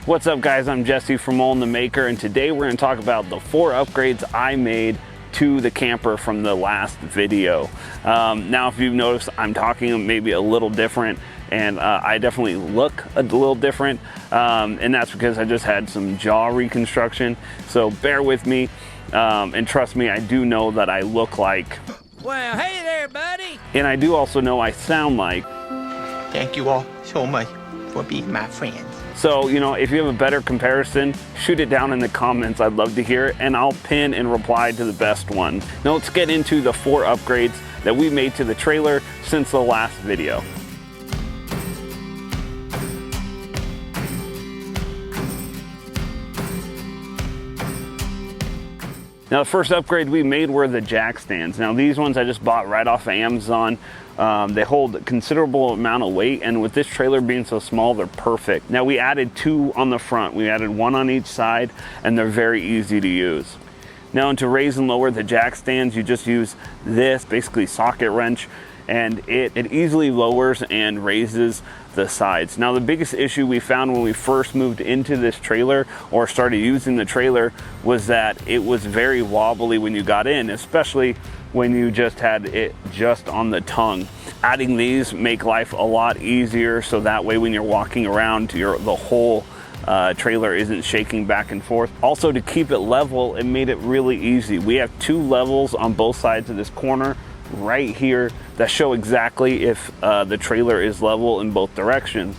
What's up guys, I'm Jesse from Awning the Maker, and today we're going to talk about the 4 upgrades I made to the camper from the last video. Now if you've noticed, I'm talking maybe a little different, and I definitely look a little different, and that's because I just had some jaw reconstruction, so bear with me, and trust me, I do know that I look like, well, hey there buddy, and I do also know I sound like. Thank you all so much for being my friends. So, you know, if you have a better comparison, shoot it down in the comments. I'd love to hear it, and I'll pin and reply to the best one. Now let's get into the 4 upgrades that we made to the trailer since the last video. Now the first upgrade we made were the jack stands. Now these ones I just bought right off of Amazon. They hold a considerable amount of weight, and with this trailer being so small, they're perfect. Now we added 2 on the front. We added 1 on each side, and they're very easy to use. Now to raise and lower the jack stands, you just use this, basically socket wrench, and it easily lowers and raises the sides. Now the biggest issue we found when we first moved into this trailer or started using the trailer was that it was very wobbly when you got in, especially when you just had it just on the tongue. Adding these make life a lot easier, so that way when you're walking around, the whole trailer isn't shaking back and forth. Also, to keep it level, it made it really easy. We have 2 levels on both sides of this corner right here that show exactly if the trailer is level in both directions.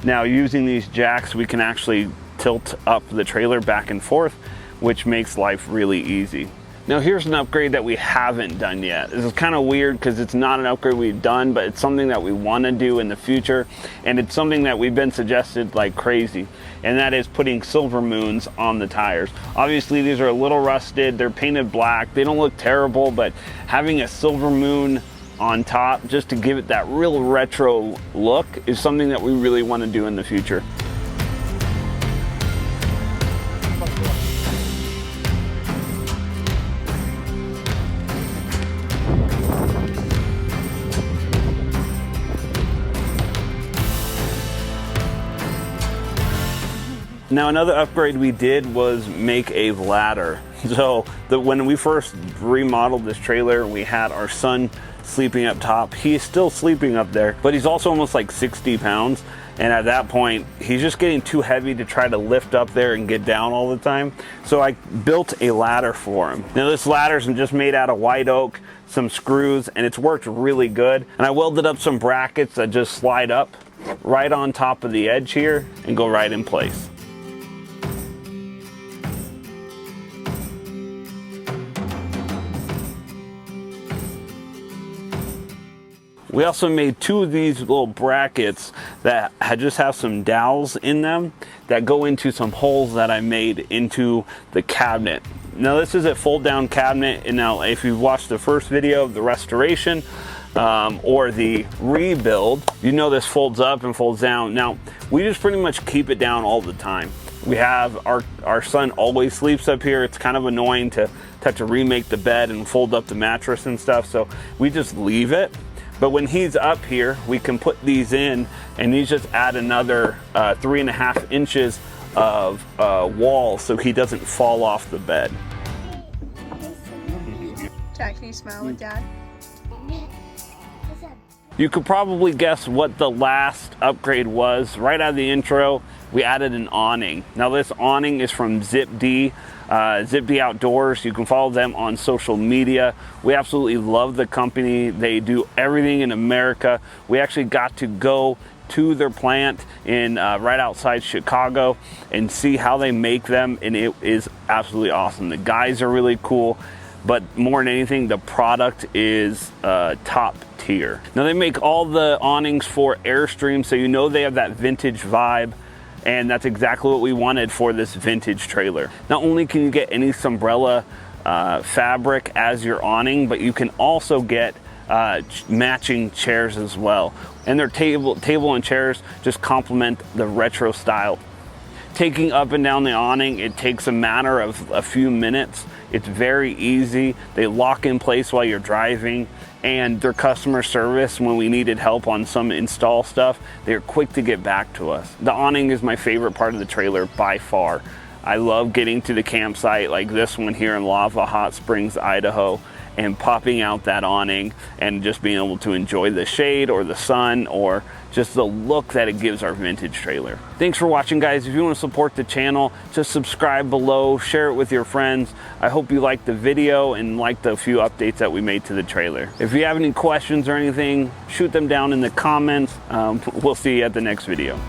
Now using these jacks, we can actually tilt up the trailer back and forth, which makes life really easy. Now here's an upgrade that we haven't done yet. This is kind of weird because it's not an upgrade we've done, but it's something that we want to do in the future, and it's something that we've been suggested like crazy, and that is putting silver moons on the tires. Obviously these are a little rusted, they're painted black, they don't look terrible, but having a silver moon on top just to give it that real retro look is something that we really want to do in the future. Now another upgrade we did was make a ladder. So when we first remodeled this trailer, we had our son sleeping up top. He is still sleeping up there, but he's also almost like 60 pounds. And at that point, he's just getting too heavy to try to lift up there and get down all the time. So I built a ladder for him. Now this ladder's just made out of white oak, some screws, and it's worked really good. And I welded up some brackets that just slide up right on top of the edge here and go right in place. We also made 2 of these little brackets that just have some dowels in them that go into some holes that I made into the cabinet. Now this is a fold down cabinet, and now if you've watched the first video of the restoration or the rebuild, you know this folds up and folds down. Now we just pretty much keep it down all the time. We have our son always sleeps up here. It's kind of annoying to have to remake the bed and fold up the mattress and stuff, so we just leave it. But when he's up here, we can put these in, and these just add another 3.5 inches of wall so he doesn't fall off the bed. Jack, can you smile with Dad? You could probably guess what the last upgrade was. Right out of the intro, we added an awning. Now this awning is from ZipD. ZipD Outdoors. You can follow them on social media. We absolutely love the company. They do everything in America. We actually got to go to their plant in right outside Chicago and see how they make them, and it is absolutely awesome. The guys are really cool, but more than anything, the product is top tier. Now they make all the awnings for Airstream, so you know they have that vintage vibe. And that's exactly what we wanted for this vintage trailer. Not only can you get any Sombrella fabric as your awning, but you can also get matching chairs as well. And their table and chairs just complement the retro style. Taking up and down the awning, it takes a matter of a few minutes. It's very easy. They lock in place while you're driving, and their customer service, when we needed help on some install stuff, they're quick to get back to us. The awning is my favorite part of the trailer by far. I love getting to the campsite like this one here in Lava Hot Springs, Idaho, and popping out that awning and just being able to enjoy the shade or the sun or just the look that it gives our vintage trailer. Thanks for watching, guys. If you want to support the channel, just subscribe below, share it with your friends. I hope you liked the video and liked the few updates that we made to the trailer. If you have any questions or anything, shoot them down in the comments. We'll see you at the next video.